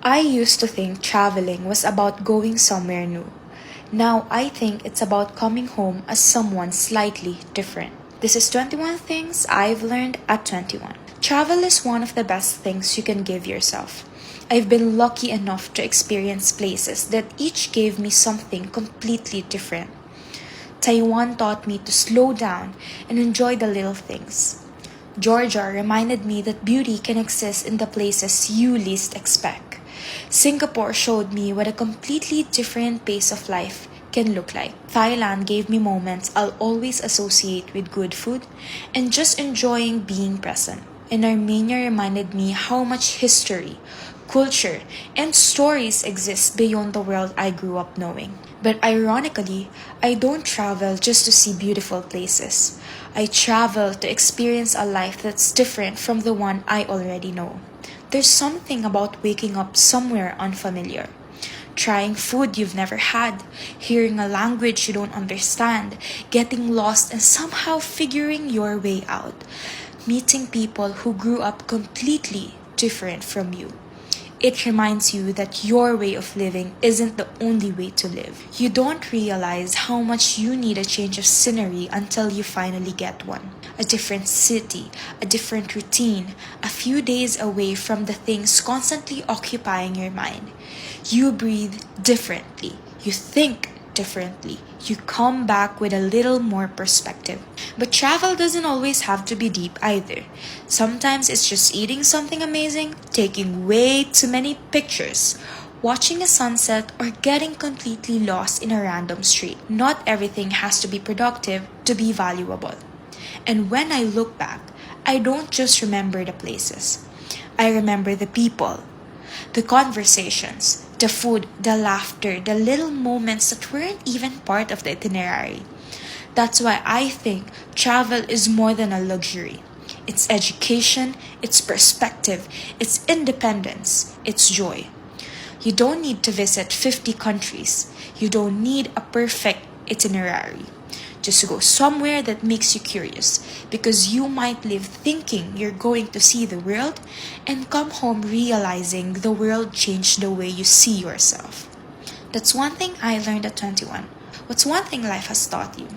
I used to think traveling was about going somewhere new. Now I think it's about coming home as someone slightly different. This is 21 Things I've Learned at 21. Travel is one of the best things you can give yourself. I've been lucky enough to experience places that each gave me something completely different. Taiwan taught me to slow down and enjoy the little things. Georgia reminded me that beauty can exist in the places you least expect. Singapore showed me what a completely different pace of life can look like. Thailand gave me moments I'll always associate with good food and just enjoying being present. And Armenia reminded me how much history, culture, and stories exist beyond the world I grew up knowing. But ironically, I don't travel just to see beautiful places. I travel to experience a life that's different from the one I already know. There's something about waking up somewhere unfamiliar, trying food you've never had, hearing a language you don't understand, getting lost and somehow figuring your way out, meeting people who grew up completely different from you. It reminds you that your way of living isn't the only way to live. You don't realize how much you need a change of scenery until you finally get one. A different city, a different routine, a few days away from the things constantly occupying your mind. You breathe differently. You think differently. You come back with a little more perspective. But travel doesn't always have to be deep either. Sometimes it's just eating something amazing, taking way too many pictures, watching a sunset, or getting completely lost in a random street. Not everything has to be productive to be valuable. And when I look back, I don't just remember the places. I remember the people, the conversations, the food, the laughter, the little moments that weren't even part of the itinerary. That's why I think travel is more than a luxury. It's education, it's perspective, it's independence, it's joy. You don't need to visit 50 countries. You don't need a perfect itinerary. Just go somewhere that makes you curious because you might live thinking you're going to see the world and come home realizing the world changed the way you see yourself. That's one thing I learned at 21. What's one thing life has taught you?